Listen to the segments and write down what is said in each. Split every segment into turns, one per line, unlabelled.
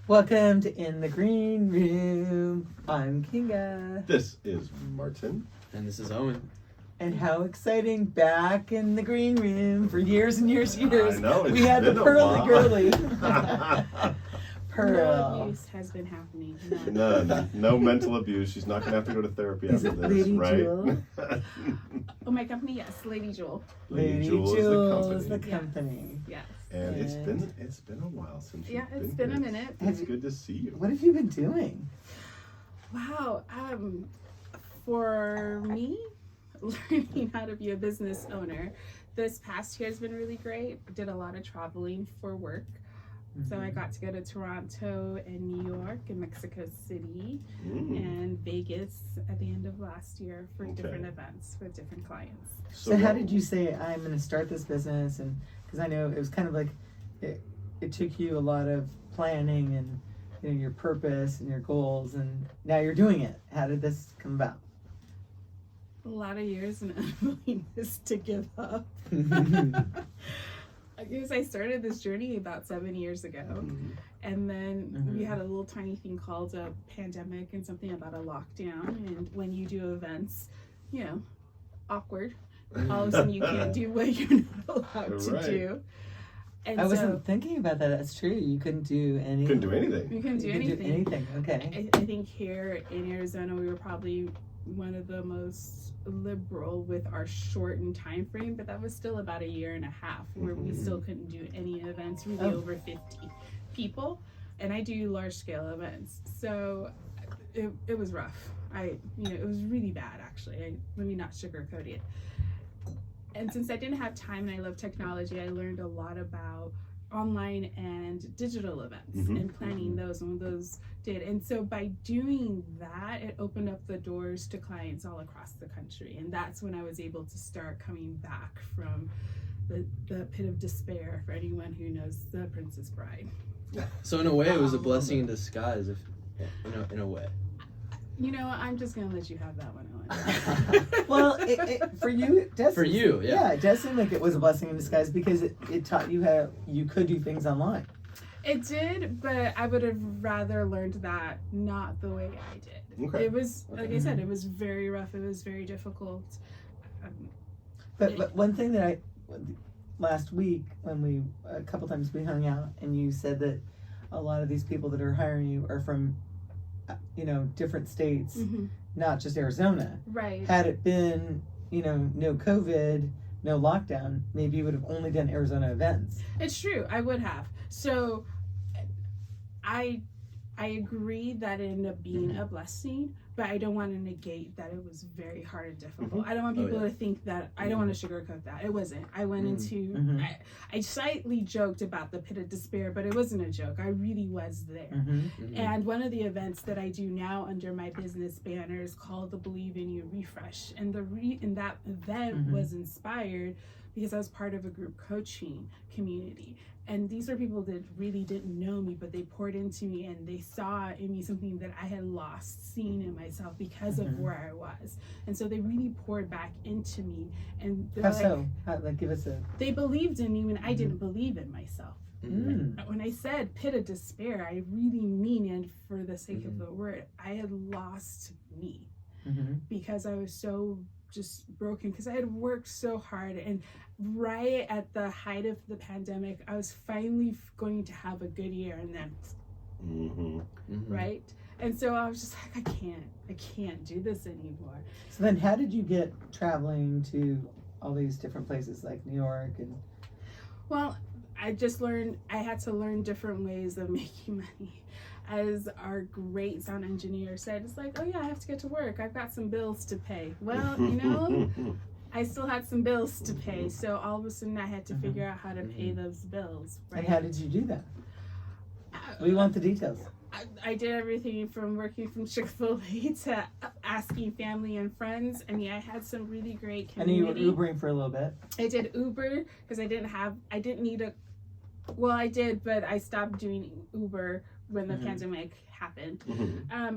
Welcome to In the Green Room. I'm Kinga.
This is Martin.
And this is Owen.
And how exciting, back in the green room for years and years and years.
I know,
we had the
been a
Pearly
while.
Girly.
No
Pearl.
abuse has been happening.
No mental abuse. She's not going to have to go to therapy
Is
after
it
this,
Lady
right?
Jewel?
Oh, my company, yes, Lady Jewel.
Lady
Jewel
Jewel's the
company.
company.
Yes.
And it's
And-
been a while since
Yeah,
you've
it's
been
been a
here.
minute.
It's good to see you.
What have you been doing?
Wow. For me, learning how to be a business owner this past year has been really great. I did a lot of traveling for work. So I got to go to Toronto and New York and Mexico City and Vegas at the end of last year for different events with different clients.
So how did you say, I'm going to start this business? And because I know it was kind of like, it took you a lot of planning and your purpose and your goals, and now you're doing it. How did this come about?
A lot of years and unwillingness to give up. I guess I started this journey about 7 years ago, and then we had a little tiny thing called a pandemic and something about a lockdown. And when you do events, awkward. All of a sudden, you can't do what you're not allowed to do. And
I wasn't thinking about that. That's true. You couldn't do anything.
Couldn't do anything.
You couldn't do anything.
Okay.
I think here in Arizona, we were probably one of the most liberal with our shortened time frame, but that was still about a year and a half where we still couldn't do any events really over 50 people, and I do large scale events, so it was rough. It was really bad, actually. Let me not sugarcoat it. And since I didn't have time and I love technology, I learned a lot about online and digital events and planning those and those did. And so by doing that, it opened up the doors to clients all across the country. And that's when I was able to start coming back from the pit of despair, for anyone who knows The Princess Bride.
So in a way, it was a blessing in disguise, in a way.
I'm just gonna let you have that one, Owen.
Well, for you, it does.
For you, yeah.
It does seem like it was a blessing in disguise because it taught you how you could do things online.
It did, but I would have rather learned that not the way I did.
Okay.
It was, like I said, it was very rough. It was very difficult.
But one thing that last week when a couple times we hung out and you said that a lot of these people that are hiring you are from different states, not just Arizona.
Right.
Had it been, no COVID, no lockdown, maybe you would have only done Arizona events.
It's true. I would have. So I agree that it ended up being a blessing, but I don't want to negate that it was very hard and difficult. I don't want people to think that, I don't want to sugarcoat that. It wasn't. I went into, I slightly joked about the pit of despair, but it wasn't a joke. I really was there. And one of the events that I do now under my business banner is called the Believe in You Refresh. And and that event was inspired because I was part of a group coaching community. And these are people that really didn't know me, but they poured into me and they saw in me something that I had lost seeing in myself because of where I was. And so they really poured back into me. And
How so? Give us a...
They believed in me when I didn't believe in myself.
Mm.
When I said pit of despair, I really mean, and for the sake of the word, I had lost me because I was so just broken, because I had worked so hard. And right at the height of the pandemic, I was finally going to have a good year, and then right? And so I was just like, I can't do this anymore.
So then how did you get traveling to all these different places like New York? And
well, I just learned I had to learn different ways of making money. As our great sound engineer said, it's like, oh yeah, I have to get to work. I've got some bills to pay. Well, I still had some bills to pay. So all of a sudden I had to figure out how to pay those bills. Right?
And how did you do that? We want the details.
I did everything from working from Chick-fil-A to asking family and friends. I mean, I had some really great community.
I know you were Ubering for a little bit.
I did Uber because I didn't need well, I did, but I stopped doing Uber when the pandemic happened.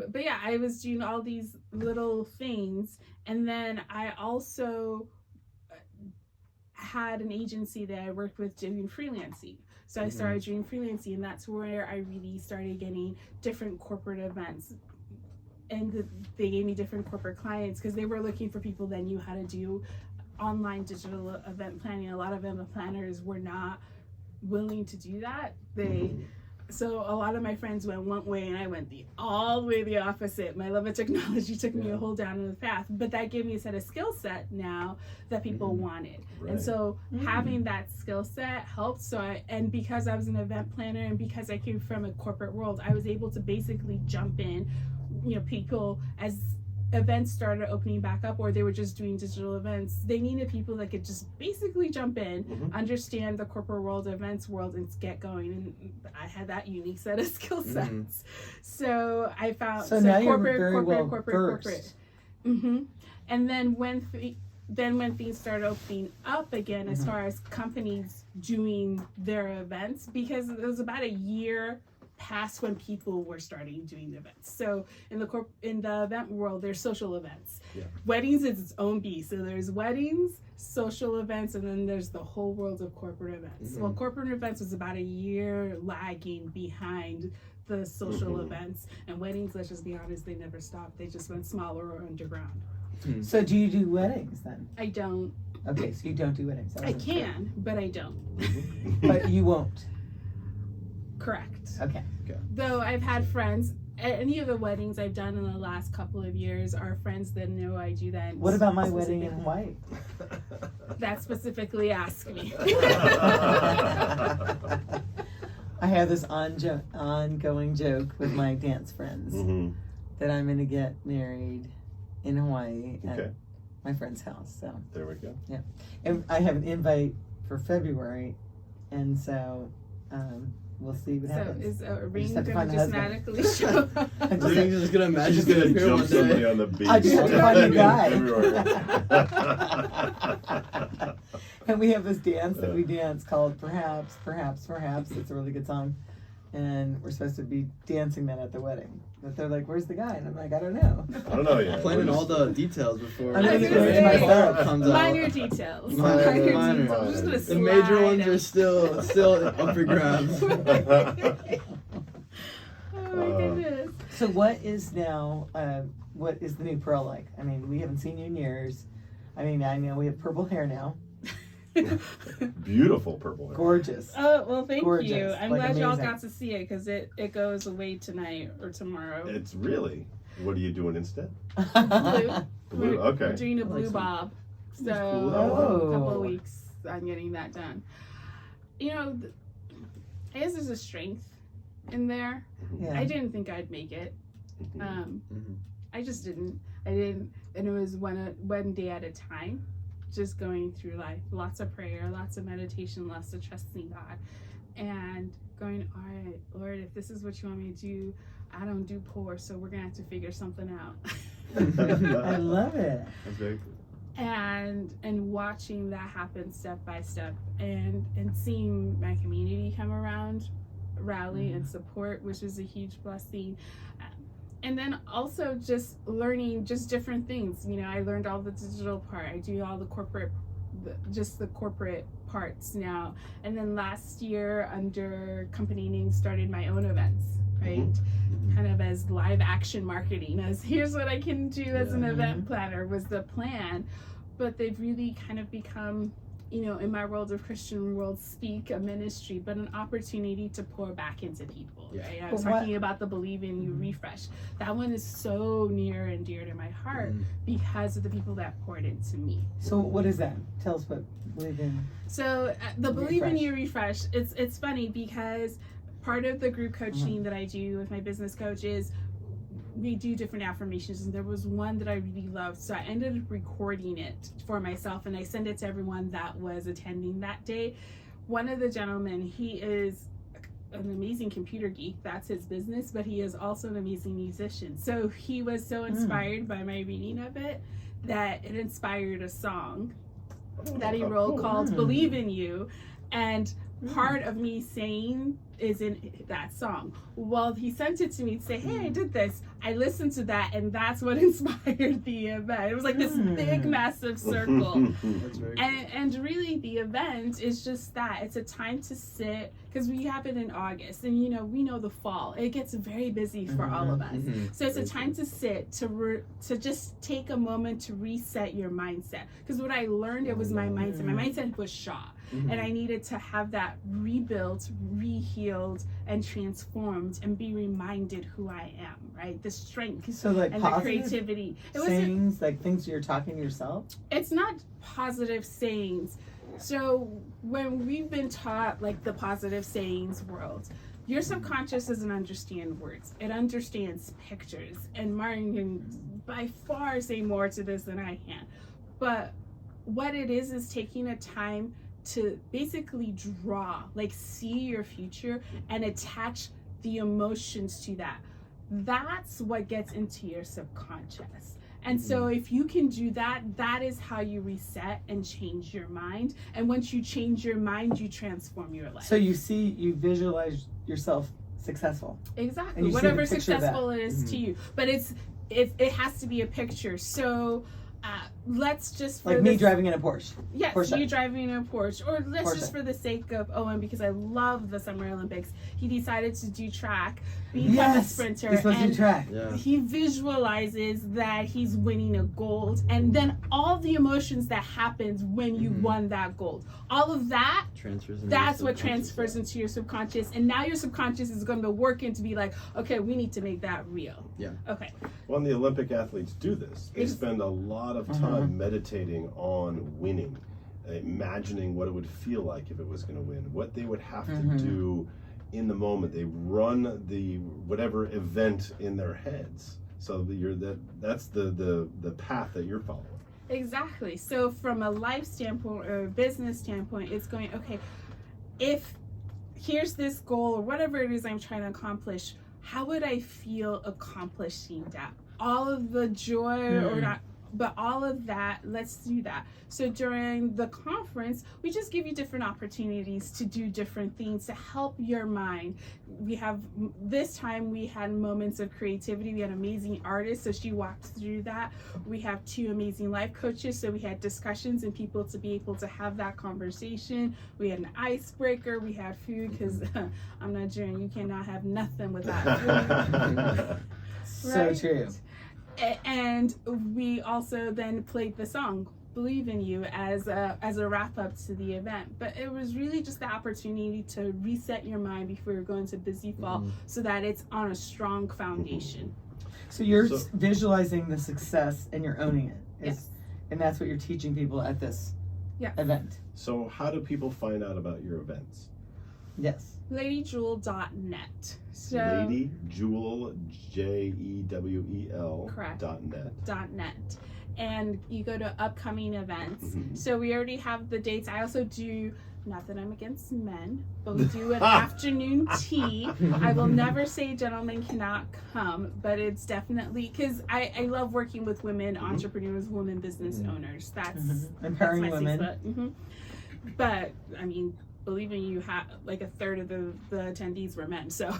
But yeah, I was doing all these little things. And then I also had an agency that I worked with doing freelancing. So I started doing freelancing, and that's where I really started getting different corporate events. And they gave me different corporate clients because they were looking for people that knew how to do online digital event planning. A lot of event planners were not willing to do that. So a lot of my friends went one way and I went all the way the opposite. My love of technology took me a whole down the path, but that gave me a set of skill set now that people wanted.
Right.
And so having that skill set helped. And because I was an event planner and because I came from a corporate world, I was able to basically jump in, people as events started opening back up or they were just doing digital events, they needed people that could just basically jump in, understand the corporate world, events world, and get going. And I had that unique set of skill sets. So I found
now you're
corporate.
versed.
And then when things started opening up again, as far as companies doing their events, because it was about a year past when people were starting doing events. So in the event world, there's social events.
Yeah.
Weddings is its own beast. So there's weddings, social events, and then there's the whole world of corporate events. Well, corporate events was about a year lagging behind the social events, and weddings, let's just be honest, they never stopped. They just went smaller or underground.
So do you do weddings then?
I don't.
Okay, so you don't do weddings.
I can, but I don't.
But you won't.
Correct.
Okay.
Though I've had friends, any of the weddings I've done in the last couple of years are friends that know I do that.
What about my wedding in Hawaii?
That specifically asked me.
I have this ongoing joke with my dance friends that I'm going to get married in Hawaii at my friend's house. So
there we go.
Yeah, and I have an invite for February, and so we'll see what happens.
So is a ring
have to
going
find
to
a
just
husband.
magically show up?
I'm just gonna imagine
She's
gonna
gonna
appear
jump
one
somebody
day.
on the beach.
I just have to find a
February.
And we have this dance that we dance called Perhaps, Perhaps, Perhaps. It's a really good song. And we're supposed to be dancing that at the wedding. But they're like, where's the guy? And I'm like, I don't know.
I don't know yet.
Planning all the details before
I'm gonna
do
the
it myself.
comes out.
Minor details.
Minor
details.
minor.
I'm just gonna
The major
slide
ones are
out.
still up for grabs.
Oh my goodness.
So what is now, what is the new Pearl like? I mean, we haven't seen you in years. I mean, I know we have purple hair now.
Beautiful purple hair.
Gorgeous.
Oh, well, thank
Gorgeous.
you. I'm
Like,
glad y'all
amazing.
got to see it because it goes away tonight or tomorrow.
It's really. What are you doing instead?
Blue.
Blue.
We're
Okay.
doing a
I like
blue
some-
bob. So
cool.
in a couple
Oh.
of weeks, I'm getting that done. I guess there's a strength in there.
Yeah.
I didn't think I'd make it. I just didn't. And it was one day at a time, just going through life. Lots of prayer, lots of meditation, lots of trusting God, and going, all right, Lord, if this is what you want me to do, I don't do poor, so we're gonna have to figure something out.
I love it.
That's very cool.
and watching that happen step by step, and seeing my community come around, rally and support, which is a huge blessing. And then also just learning just different things. I learned all the digital part. I do all the corporate parts now. And then last year, under company name, started my own events, right? Kind of as live action marketing, as here's what I can do as an event planner was the plan. But they've really kind of become, in my world of Christian world speak, a ministry, but an opportunity to pour back into people, right? I was talking about the Believe in You refresh. That one is so near and dear to my heart because of the people that poured into me.
So what is that? Tell us what Believe in.
So the Believe in You refresh, it's funny because part of the group coaching that I do with my business coaches, we do different affirmations, and there was one that I really loved, so I ended up recording it for myself and I sent it to everyone that was attending that day. One of the gentlemen, he is an amazing computer geek, that's his business, but he is also an amazing musician. So he was so inspired by my reading of it that it inspired a song that he wrote called Believe in You. And part of me saying is in that song. Well, he sent it to me to say, hey, I did this. I listened to that, and that's what inspired the event. It was like this big, massive circle.
That's very cool.
And really, the event is just that. It's a time to sit, because we have it in August, and we know the fall. It gets very busy for all of us. So it's a time to sit, to just take a moment to reset your mindset. Because what I learned, it was my mindset. My mindset was shot. And I needed to have that rebuilt, rehealed, and transformed, and be reminded who I am, right? The strength
So like
and the
positive
creativity.
sayings, like things you're talking to yourself.
It's not positive sayings. So when we've been taught like the positive sayings world, your subconscious doesn't understand words. It understands pictures. And Martin can by far say more to this than I can. But what it is taking a time to basically draw, like see your future and attach the emotions to that. That's what gets into your subconscious. And so if you can do that, that is how you reset and change your mind. And once you change your mind, you transform your life.
So you visualize yourself successful.
Exactly.
And you see
Whatever
the picture of that.
successful it is to you. But it has to be a picture. So let's just
Like me driving in a Porsche.
Yes,
Porsche.
you driving a Porsche. Or let's
Porsche.
just for the sake of Owen, because I love the Summer Olympics, he decided to do track, become a
Yes,
sprinter,
you're supposed to
and
do track.
Yeah.
he visualizes that he's winning a gold, and then all the emotions that happens when you won that gold. All of that,
Transfers into
that's
your
what transfers into your subconscious, and now your subconscious is going to work in to be like, okay, we need to make that real.
Yeah.
Okay.
When the Olympic athletes do this, they spend a lot of time meditating on winning, imagining what it would feel like if it was going to win, what they would have to do in the moment. They run the whatever event in their heads. So that's the path that you're following.
Exactly. So from a life standpoint or a business standpoint, it's going, okay, if here's this goal or whatever it is I'm trying to accomplish, how would I feel accomplishing that? All of the joy or not, but all of that, let's do that. So during the conference, we just give you different opportunities to do different things to help your mind. This time we had moments of creativity. We had amazing artists, so she walked through that. We have 2 amazing life coaches, so we had discussions and people to be able to have that conversation. We had an icebreaker. We had food, because I'm Nigerian. You cannot have nothing without food.
So
Right?
true.
And we also then played the song Believe in You as a wrap up to the event. But it was really just the opportunity to reset your mind before you're going to busy fall, so that it's on a strong foundation.
So you're visualizing the success and you're owning it.
Yes.
And that's what you're teaching people at this event.
So how do people find out about your events?
Yes.
LadyJewel.net. So
Lady Jewel, JEWEL
Correct.
.net.
.net. And you go to upcoming events. So we already have the dates. I also do, not that I'm against men, but we do an afternoon tea. I will never say gentlemen cannot come, but it's definitely, because I love working with women entrepreneurs, women business owners. That's
Empowering
my
women.
sweet spot. But I mean, believe me, you have like a third of the attendees were men, so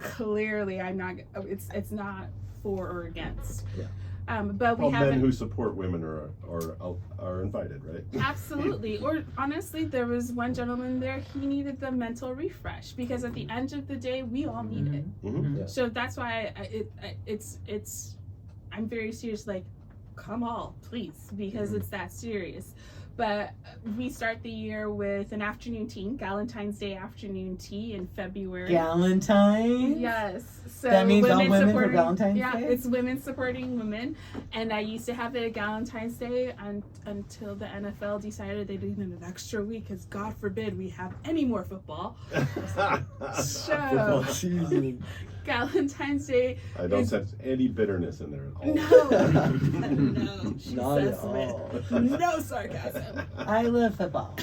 clearly I'm not. It's not for or against.
Yeah.
But we
Well,
have
men who support women are invited, right?
absolutely. Or honestly, there was one gentleman there. He needed the mental refresh, because at the end of the day, we all need it.
Mm-hmm.
Yeah.
So that's why it's. I'm very serious. Like, come all, please, because it's that serious. But we start the year with an afternoon tea, Valentine's Day afternoon tea in February.
Valentine's?
Yes. So
That means all women for
supporting,
Valentine's
yeah,
Day?
it's women supporting women. And I used to have it at Valentine's Day until the NFL decided they needed an extra week, because God forbid we have any more football. So Valentine's Day.
I don't sense any bitterness in there at all.
No, she
Not at
says
all.
with no sarcasm.
I love football.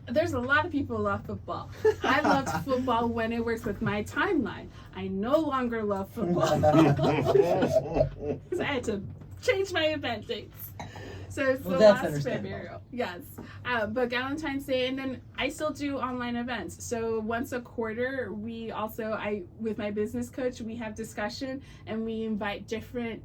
There's a lot of people who love football. I loved football when it works with my timeline. I no longer love football because I had to change my event dates. So it's
Well,
the
that's
last
understandable.
February. Yes. But Valentine's Day, and then I still do online events. So once a quarter, we also, with my business coach, we have discussion and we invite different,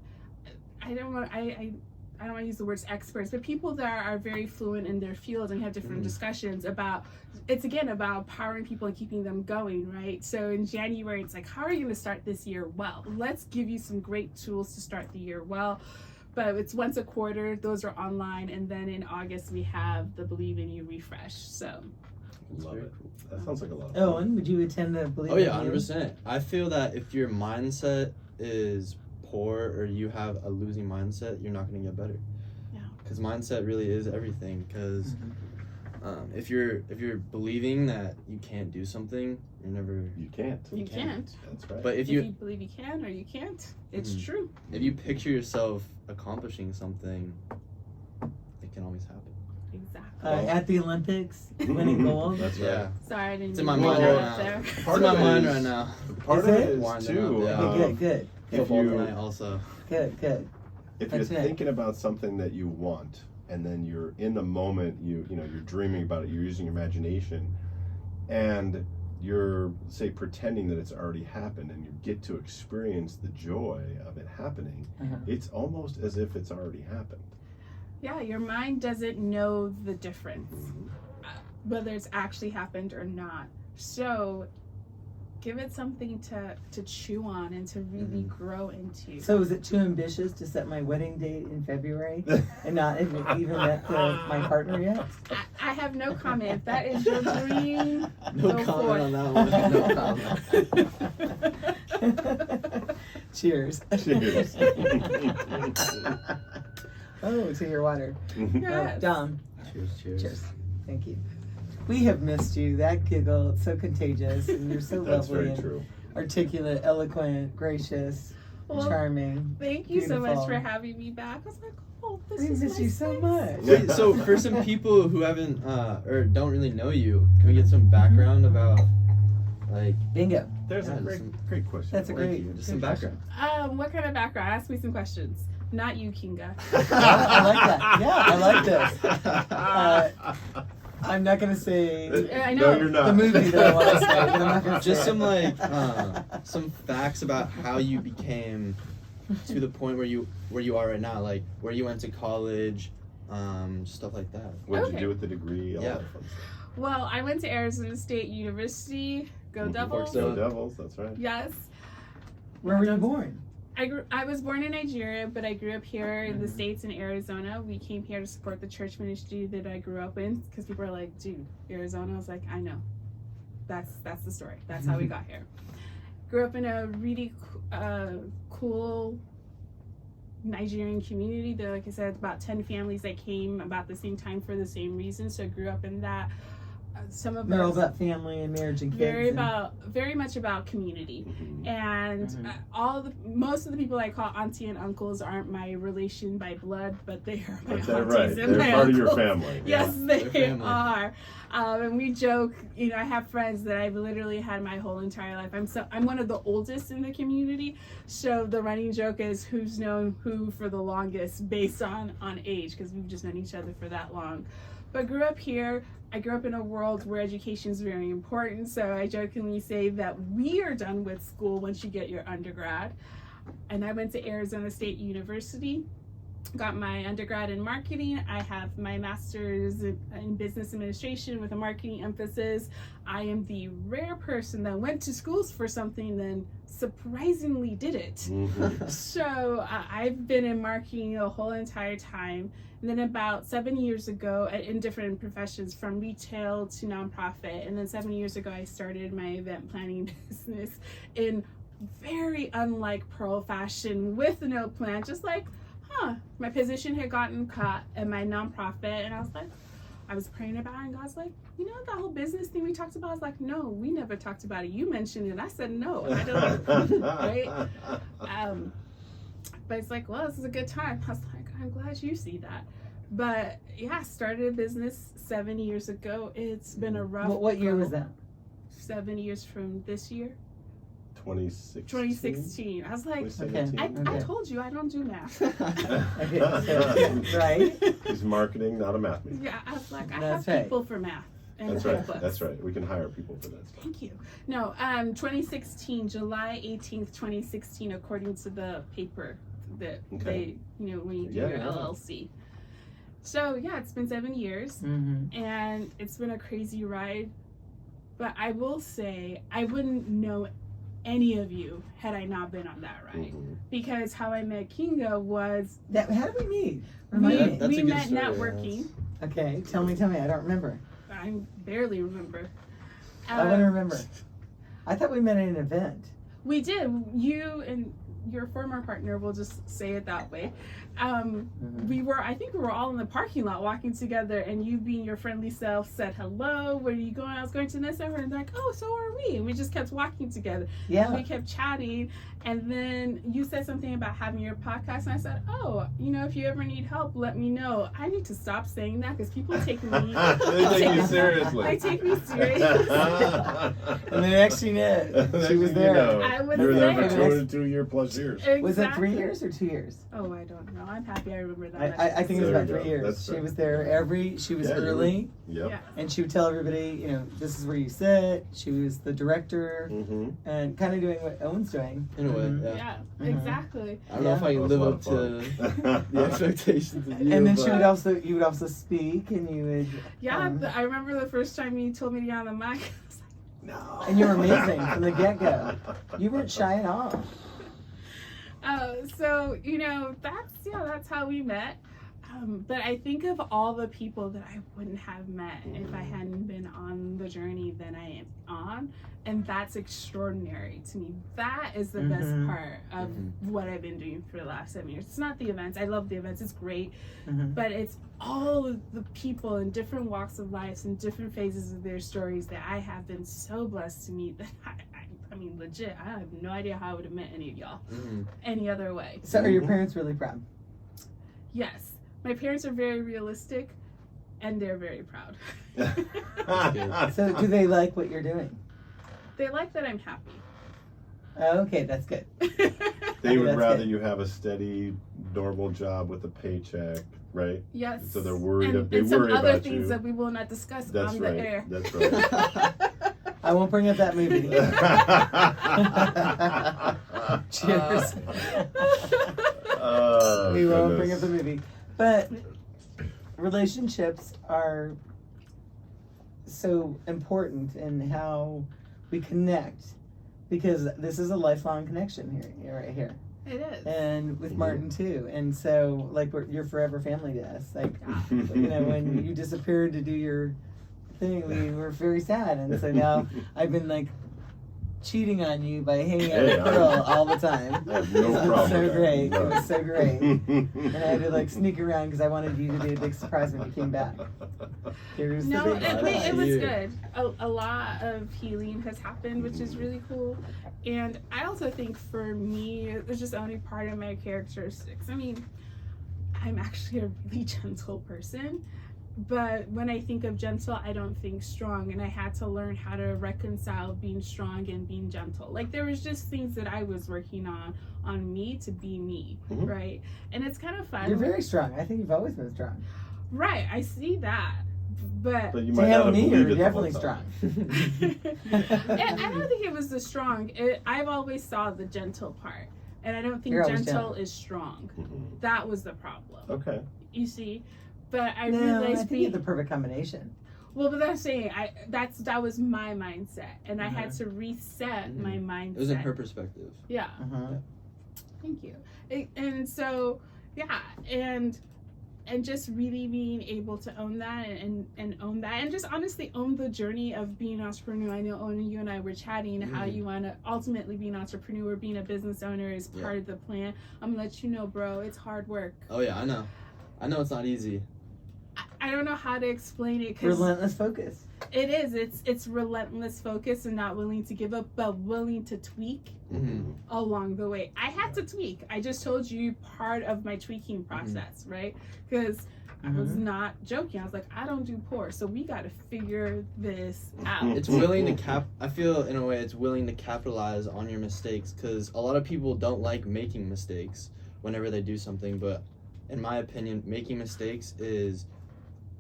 I don't want to use the words experts, but people that are very fluent in their field and have different discussions about, it's again about empowering people and keeping them going, right? So in January, it's like, how are you going to start this year well? Let's give you some great tools to start the year well. But it's once a quarter, those are online, and then in August we have the Believe in You refresh. So
Love it. That sounds like a lot of
Oh,
fun.
and would you attend the Believe
Oh yeah,
in You?
100%. I feel that if your mindset is poor or you have a losing mindset, you're not going to get better.
Yeah.
Because mindset really is everything. Because if you're believing that you can't do something, you're never.
You can't.
you can't.
That's right.
But
If you believe you can or you can't, it's
Mhm.
true.
if you picture yourself accomplishing something, it can always happen.
Exactly.
At the Olympics, winning gold.
That's right.
Yeah,
Sorry, I didn't
it's in
mean
my
to
mind
go
right
up
now.
there.
It's
Part
in my
of it
mind
is-
right now.
Part
Is
of
it?
it is
Winding
too.
up,
Okay, good,
If
Football
you
tonight also.
good.
if you're
That's right.
thinking about something that you want, and then you're in the moment, you know you're dreaming about it, you're using your imagination, and you're say pretending that it's already happened, and you get to experience the joy of it happening.
Uh-huh.
It's almost as if it's already happened.
Yeah, your mind doesn't know the difference, whether it's actually happened or not. So give it something to chew on and to really grow into.
So is it too ambitious to set my wedding date in February and not even met my partner yet?
I have no comment. If that is your dream,
No
go
comment on that one. No comment.
Cheers.
Cheers.
Oh, to your water.
Yes.
Dom,
Cheers.
cheers. Thank you. We have missed you. That giggle, it's so contagious, and you're so
That's
lovely
very
and
true.
articulate, eloquent, gracious,
Well,
charming.
thank you so much
Beautiful.
for having me back. I was like, oh, this
We
is
miss you so
nice.
much.
Wait, so for some people who haven't or don't really know you, can we get some background about like
Bingo.
There's
Yeah,
a great,
some-
great question.
That's a
for you.
great-
you, just some
good question.
background?
What kind of background? Ask me some questions. Not you, Kinga.
I like that. Yeah, I like this. I'm not gonna say
I
No,
know.
you're not.
the movie that I want to say, but I'm not gonna
Just
say
some
it.
like some facts about how you became to the point where you are right now, like where you went to college, stuff like that.
What did
Okay.
you do with the degree? All
Yeah.
that fun stuff.
Well, I went to Arizona State University. Go
Mhm.
Devils.
So-
Go Devils, that's right.
Yes.
Where were you born?
I was born in Nigeria, but I grew up here in the States in Arizona. We came here to support the church ministry that I grew up in because people are like, dude, Arizona? I was like, I know. That's the story. That's how we got here. Grew up in a really cool Nigerian community. There, like I said, about 10 families that came about the same time for the same reason. So I grew up in that. Some of
They're all
us
about family and marriage and kids.
very much about community.
Mhm.
And
Mhm.
most of the people I call auntie and uncles aren't my relation by blood, but they are my
But they're
aunties
right.
and
They're
my
part of your
uncles.
family.
Yes,
they're
they
family.
are. And we joke. You know, I have friends that I've literally had my whole entire life. I'm one of the oldest in the community, so the running joke is who's known who for the longest based on age, because we've just known each other for that long. But grew up here. I grew up in a world where education is very important, so I jokingly say that we are done with school once you get your undergrad. And I went to Arizona State University, got my undergrad in marketing. I have my master's in business administration with a marketing emphasis. I am the rare person that went to schools for something then surprisingly did it.
Mhm.
So I've been in marketing the whole entire time. And then about 7 years ago, in different professions, from retail to nonprofit. And then 7 years ago, I started my event planning business in very unlike Pearl fashion with no plan. Just like, my position had gotten cut at my nonprofit. And I was like, I was praying about it. And God's like, you know, that whole business thing we talked about? I was like, no, we never talked about it. You mentioned it. I said, no, I don't. Right? But it's like, well, this is a good time. I was like, I'm glad you see that. But yeah, started a business 7 years ago. It's been a rough.
What year was
go.
that?
7 years from this year.
2016.
2016. I was like,
2017?
I told you I don't do math.
Okay, so, right?
He's marketing, not a math major.
Yeah, I was like, I
That's
have
right.
people for math. And
That's
write
right.
books.
That's right. We can hire people for that stuff.
Thank you. No, 2016, July 18th, 2016, according to the paper that
Okay.
they, when you do
Yeah,
your
yeah.
LLC. So yeah, it's been 7 years,
Mm-hmm.
and it's been a crazy ride. But I will say, I wouldn't know any of you had I not been on that ride.
Mhm.
Because how I met Kinga was
How did we meet?
we,
Remind me.
That's a
we
good
met
story, yeah.
networking.
Okay, tell me. I don't remember.
I barely remember.
I want to remember. I thought we met at an event.
We did. You and your former partner, we'll just say it that way.
Mhm.
I think we were all in the parking lot walking together, and you being your friendly self said hello. Where are you going? I was going to this over, and like, oh, so are we. And we just kept walking together.
Yeah.
We kept chatting, and then you said something about having your podcast, and I said, oh, if you ever need help, let me know. I need to stop saying that because people take me.
They take you seriously.
They take me serious.
And the next you know,
Next
she was
thing you
there.
know,
I was
you were there for
there.
2 year plus years.
Was it 3
Exactly.
years or 2 years?
Oh, I don't know. I'm happy I remember that.
I think it was
There
about
you
3
go.
years.
That's
She
fair.
was there she was
Yeah, you were-
early,
Yep.
Yeah.
and she would tell everybody, this is where you sit. She was the director,
Mm-hmm.
and kind of doing what Owen's doing.
In a way,
Mhm.
yeah.
Yeah,
Mhm.
exactly.
I don't know if I can live up to the expectations of you.
And then
but
you would also speak, and you would,
Yeah, I remember the first time you told me to get on the mic. I was like,
No.
and you were amazing from the get-go. You weren't shy at all.
so that's how we met. But I think of all the people that I wouldn't have met if I hadn't been on the journey that I am on, and that's extraordinary to me. That is the best
Mhm.
part of what I've been doing for the last 7 years. It's not the events. I love the events. It's great.
Mm-hmm.
But it's all of the people in different walks of life and different phases of their stories that I have been so blessed to meet that I mean, legit, I have no idea how I would have met any of y'all any other way.
So are your
Mhm.
parents really proud?
Yes, my parents are very realistic and they're very proud.
So do they like what you're doing?
They like that I'm happy.
Oh, okay, that's good.
They would
That's
rather
good.
you have a steady, normal job with a paycheck, right?
Yes.
So they're worried.
And,
They
and some
worry
other
about
things
you.
that we will not discuss
That's
on
right.
the air.
That's right.
I won't bring up that movie. Cheers.
Oh,
We won't bring up
goodness.
the movie. But relationships are so important in how we connect, because this is a lifelong connection here, right here,
It is.
and with
Mhm.
Martin too. And so, like, you're forever family to us. Like, when you disappeared to do your thing, we were very sad, and so now I've been like cheating on you by hanging out with
Hey,
Pearl all the time.
I have no
It was
problem
so
with that.
great.
No.
It was so great. And I had to like sneak around because I wanted you to be a big surprise when you came back. Here's
No,
the big
it was
Yeah.
good. A lot of healing has happened, which is really cool. And I also think for me, it's just only part of my characteristics. I mean, I'm actually a really gentle person. But when I think of gentle, I don't think strong. And I had to learn how to reconcile being strong and being gentle. Like, there was just things that I was working on me to be me,
Mhm.
right? And it's kind of fun.
You're very strong. I think you've always been strong.
Right, I see that. But
But you
To
might not
handle
have
me,
believed
you're
it the whole
definitely
time.
strong.
I don't think it was the strong. I've always saw the gentle part. And I don't think
You're always
gentle
gentle.
is strong.
Mhm.
That was the problem.
Okay.
You see? But I
No, I
realized
think you have the perfect combination.
well, but that's saying that was my mindset, and I
Mm-hmm.
had to reset my mindset.
It was in her perspective.
Yeah,
Uh-huh.
thank you. And so yeah, and just really being able to own that and own that, and just honestly own the journey of being an entrepreneur. I know Owen, you and I were chatting how you want to ultimately be an entrepreneur. Being a business owner is part of the plan. I'm gonna let you know, bro, it's hard work.
Oh yeah, I know. I know it's not easy.
I don't know how to explain it because
Relentless focus.
it is. It's relentless focus and not willing to give up, but willing to tweak
Mm-hmm.
along the way. I had to tweak. I just told you part of my tweaking process, right? Because I was not joking. I was like, I don't do poor, so we got to figure this out.
It's willing to I feel in a way it's willing to capitalize on your mistakes, because a lot of people don't like making mistakes whenever they do something, but in my opinion, making mistakes is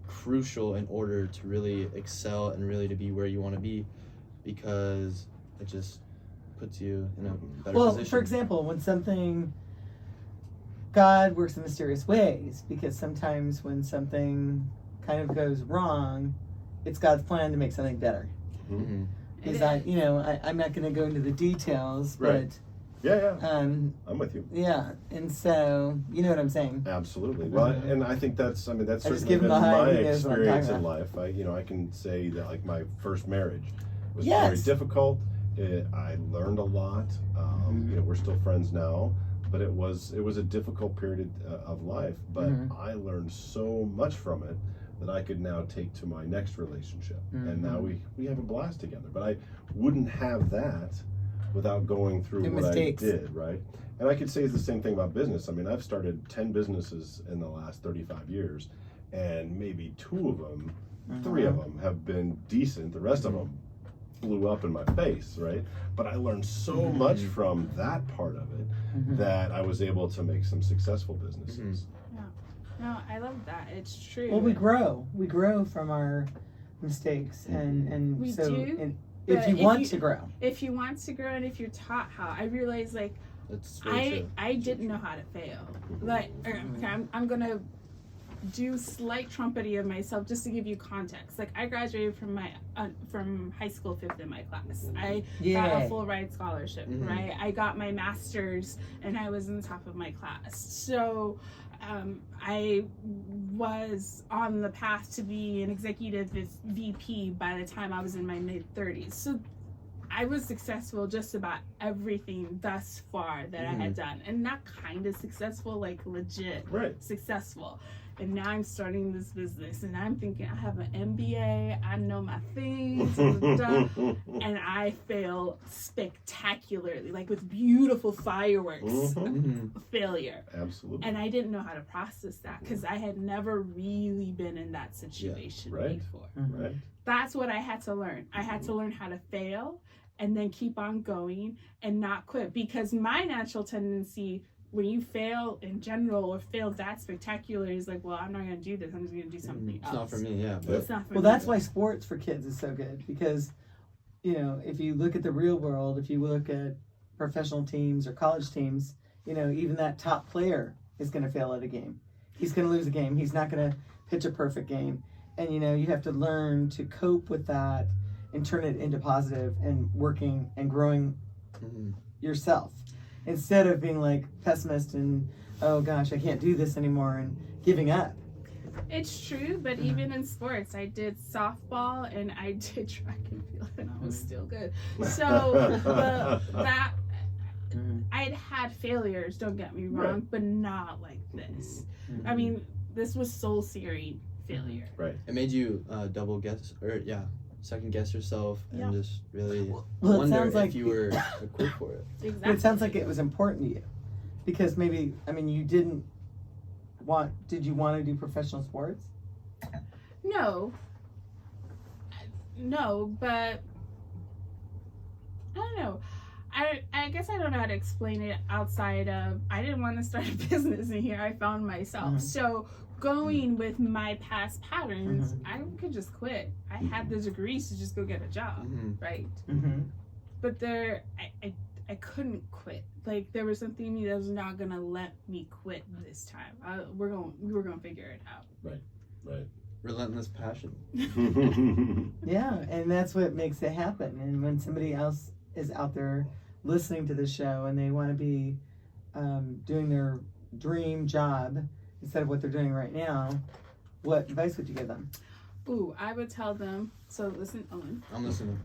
crucial in order to really excel and really to be where you want to be, because it just puts you in a better
Well,
position.
for example, when God works in mysterious ways, because sometimes when something kind of goes wrong, it's God's plan to make something better.
Mm-hmm.
Because I'm not going to go into the details,
Right.
but
Yeah.
I'm
with you.
Yeah, and so you know what I'm saying.
Absolutely. Well, and I think that's
just
certainly
give him
been
the high,
my
he knows what I'm
experience
talking
in life. I can say that like my first marriage was
Yes.
very difficult. I learned a lot. We're still friends now, but it was a difficult period of life. But I learned so much from it that I could now take to my next relationship, and now we have a blast together. But I wouldn't have that without going through
The
what
mistakes.
I did, right? And I could say the same thing about business. I mean, I've started 10 businesses in the last 35 years, and maybe 2 of them, 3 of them have been decent. The rest of them blew up in my face, right? But I learned so much from that part of it that I was able to make some successful businesses.
No, I love that. It's true.
Well, we grow from our mistakes, and
We
so
do,
and
but
if you want to grow,
If you want to grow and if you're taught how, I realized like
That's very true.
I didn't know how to fail. Like, okay, I'm gonna do slight trumpeting of myself just to give you context. Like, I graduated from my from high school 5th in my class. I got a full ride scholarship, right? I got my master's and I was in the top of my class. So I was on the path to be an executive VP by the time I was in my mid-30s. So I was successful just about everything thus far that I had done, and not kind of successful, like legit successful. And now I'm starting this business, and I'm thinking I have an MBA, I know my things, and I fail spectacularly, like with beautiful fireworks failure.
Absolutely.
And I didn't know how to process that because I had never really been in that situation before.
Right.
That's what I had to learn. I had to learn how to fail and then keep on going and not quit, because my natural tendency when you fail in general or fail that spectacular is like, well, I'm not going to do this. I'm just going to do something else.
It's not for me, yeah.
But
It's not for
well,
me.
that's why sports for kids is so good, because if you look at the real world, if you look at professional teams or college teams, even that top player is going to fail at a game. He's going to lose a game. He's not going to pitch a perfect game. And you have to learn to cope with that and turn it into positive and working and growing yourself, instead of being like pessimist and, oh gosh, I can't do this anymore, and giving up.
It's true, but even in sports, I did softball and I did track and field, and I was still good. So I'd had failures, don't get me wrong, but not like this. I mean, this was soul searing failure.
Right.
It made you second guess yourself and just really
Well, it
wonder
sounds like
if you were equipped for it.
Exactly.
But it sounds like it was important to you, because maybe, you did you want to do professional sports?
No, but I don't know. I guess I don't know how to explain it outside of, I didn't want to start a business, and here I found myself. So going with my past patterns, I could just quit. I had the degrees to just go get a job, right? But I couldn't quit. Like, there was something in me that was not gonna let me quit this time. We were gonna figure it out.
Right.
Relentless passion.
Yeah, and that's what makes it happen. And when somebody else is out there listening to the show and they want to be doing their dream job instead of what they're doing right now, what advice would you give them?
Ooh, I would tell them, so listen, Owen.
I'm listening.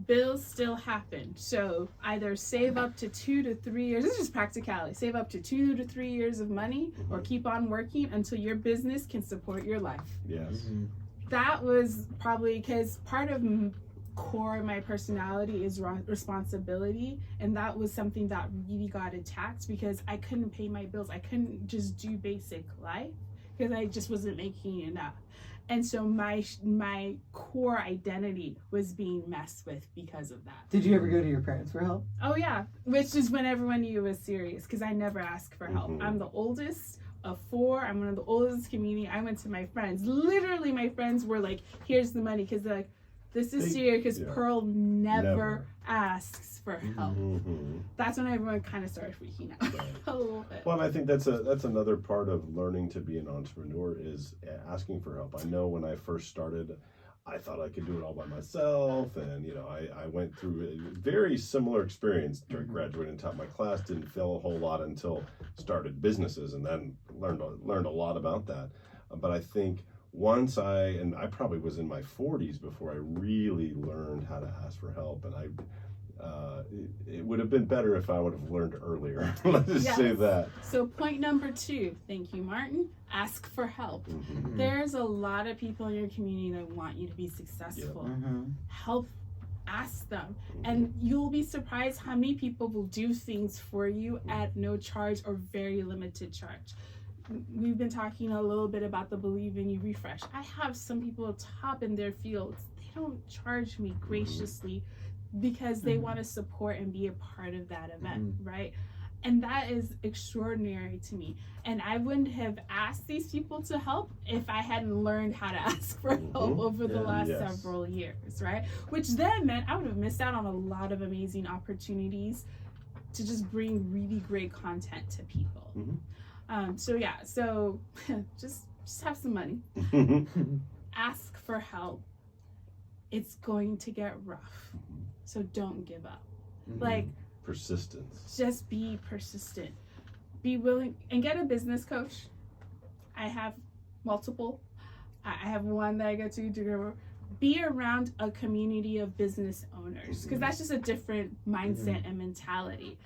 bills still happen. So either save up to 2 to 3 years. This is just practicality. Save up to 2 to 3 years of money, or keep on working until your business can support your life.
Yes.
That was probably because part of core of my personality is responsibility, and that was something that really got attacked because I couldn't pay my bills. I couldn't just do basic life because I just wasn't making enough. And so my core identity was being messed with because of that.
Did you ever go to your parents for help?
Oh yeah, which is when everyone knew it was serious because I never asked for help. I'm the oldest of 4. I'm one of the oldest community. I went to my friends. Literally, my friends were like, "Here's the money," because they're like, "This is serious." Because Pearl never asks for help. That's when everyone kind of started freaking out a little bit.
Well, and I think that's another part of learning to be an entrepreneur is asking for help. I know when I first started, I thought I could do it all by myself, and I went through a very similar experience during graduating and taught my class. Didn't feel a whole lot until started businesses, and then learned a lot about that. But I think once I probably was in my 40s before I really learned how to ask for help, and it would have been better if I would have learned earlier. Let's just say that.
So point number 2, thank you, Martin, ask for help. There's a lot of people in your community that want you to be successful. Help, ask them. And you'll be surprised how many people will do things for you at no charge or very limited charge. We've been talking a little bit about the Believe in You refresh. I have some people top in their fields. They don't charge me graciously because they want to support and be a part of that event, right? And that is extraordinary to me. And I wouldn't have asked these people to help if I hadn't learned how to ask for help over the last several years, right? Which then meant I would have missed out on a lot of amazing opportunities to just bring really great content to people. So just have some money. Ask for help. It's going to get rough. So don't give up. Like,
persistence.
Just be persistent. Be willing and get a business coach. I have multiple. I have one that I go to be around a community of business owners because that's just a different mindset and mentality.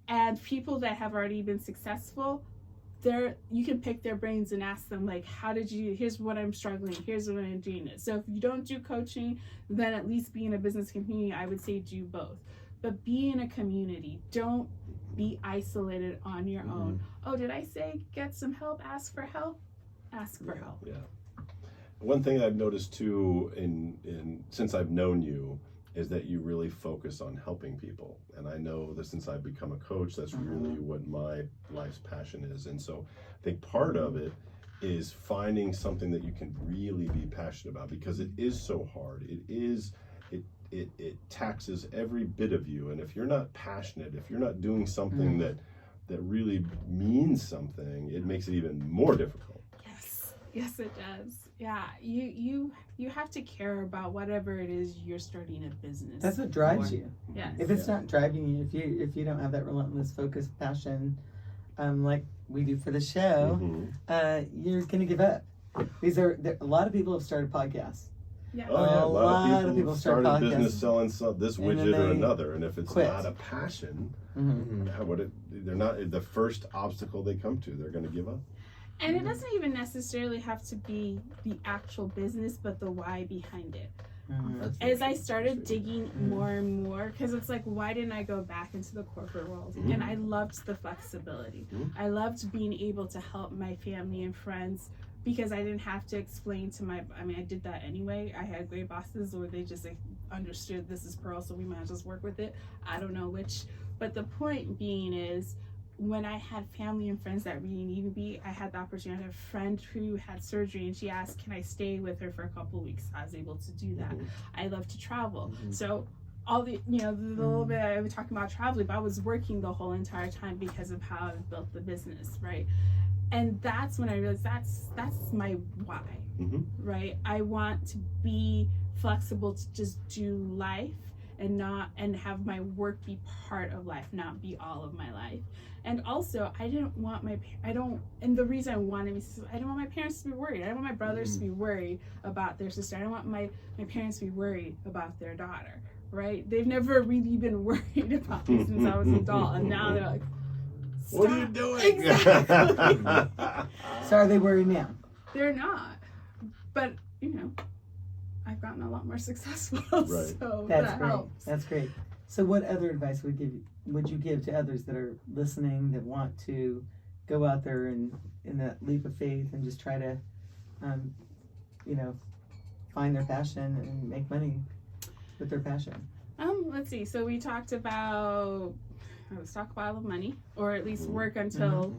And people that have already been successful, you can pick their brains and ask them, like, here's what I'm struggling, here's what I'm doing. So if you don't do coaching, then at least be in a business community. I would say do both. But be in a community. Don't be isolated on your own. Oh, did I say get some help? Ask for help? Ask for help.
Yeah. One thing I've noticed too since I've known you is that you really focus on helping people. And I know that since I've become a coach, that's really what my life's passion is. And so I think part of it is finding something that you can really be passionate about, because it is so hard. It taxes every bit of you. And if you're not passionate, if you're not doing something that really means something, it makes it even more difficult.
Yes, it does. Yeah, you have to care about whatever it is you're starting a business.
That's what drives you.
Yes.
If it's not driving you, if you don't have that relentless focus, passion, like we do for the show, you're gonna give up. A lot of people have started podcasts.
Yeah.
Oh yeah,
a lot of people start
started
podcasts,
business selling this widget or another, and if it's
quit.
not a passion, they're not the first obstacle they come to. They're going to give up.
And it doesn't even necessarily have to be the actual business, but the why behind it. As I started digging more and more, because it's like, why didn't I go back into the corporate world? And I loved the flexibility. I loved being able to help my family and friends, because I didn't have to explain to I did that anyway. I had great bosses, or they just understood this is Pearl, so we might just work with it. I don't know which. But the point being is, when I had family and friends that really needed me, I had the opportunity. I had a friend who had surgery, and she asked, can I stay with her for a couple of weeks? I was able to do that. I love to travel. So all the little bit I was talking about traveling, but I was working the whole entire time because of how I built the business, right? And that's when I realized that's my why, right? I want to be flexible to just do life and have my work be part of life, not be all of my life. And also, I didn't want and the reason I wanted I don't want my parents to be worried. I don't want my brothers to be worried about their sister. I don't want my parents to be worried about their daughter, right? They've never really been worried about me since I was an adult, and now they're like,
What are you
"Stop."
doing?
Exactly.
So are they worried now?
They're not, but I've gotten a lot more successful,
Right.
so
That's
that
great.
helps.
That's great. So what other advice would you give to others that are listening, that want to go out there and in that leap of faith and just try to, find their passion and make money with their passion?
Let's see. So we talked about let's talk about the money, or at least work until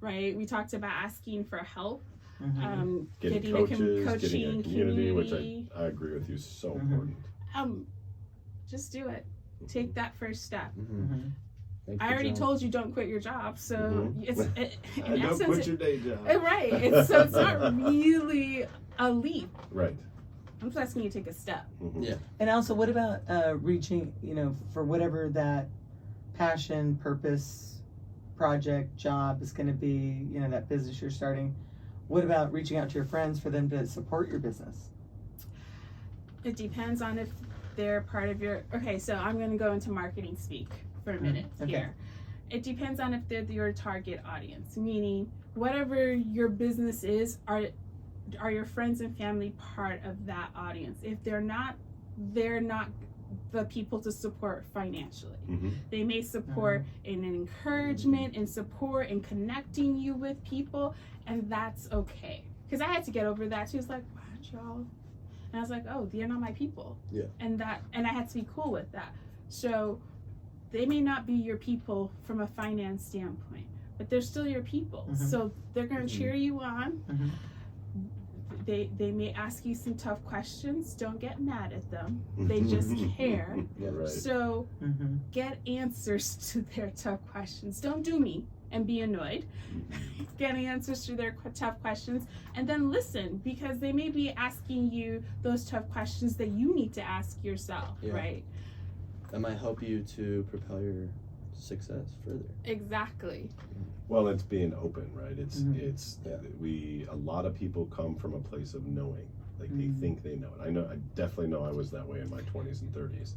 right. We talked about asking for help,
Mm-hmm.
Getting
getting
coaches,
a
getting a
coaching
community, which I agree with you is so important.
Just do it. Take that first step.
Mm-hmm.
I already told you don't quit your job, so it's in
Don't
essence,
quit your day job.
right. It's not really a leap.
Right.
I'm just asking you to take a step.
Mhm.
Yeah.
And also, what about reaching, for whatever that passion, purpose, project, job is going to be, that business you're starting? What about reaching out to your friends for them to support your business?
It depends on if they're part of your. Okay, so I'm going to go into marketing speak for a minute
Okay.
here. It depends on if they're your target audience, meaning whatever your business is, are your friends and family part of that audience? If they're not the people to support financially.
Mhm.
They may support in an encouragement and support and connecting you with people, and that's okay. Because I had to get over that too. It's like, what, y'all? And I was like, oh, they're not my people.
Yeah.
And I had to be cool with that. So they may not be your people from a finance standpoint, but they're still your people.
Mhm.
So they're gonna cheer you on.
Mhm.
They may ask you some tough questions. Don't get mad at them. They just care.
Yeah,
Right.
So
Mm-hmm.
get answers to their tough questions. Don't do me and be annoyed. Get answers to their tough questions, and then listen, because they may be asking you those tough questions that you need to ask yourself,
Yeah.
right?
That might help you to propel your success further.
Exactly.
Well, it's being open, right? It's
Yeah.
a lot of people come from a place of knowing, like they think they know it. I definitely know I was that way in my 20s and 30s,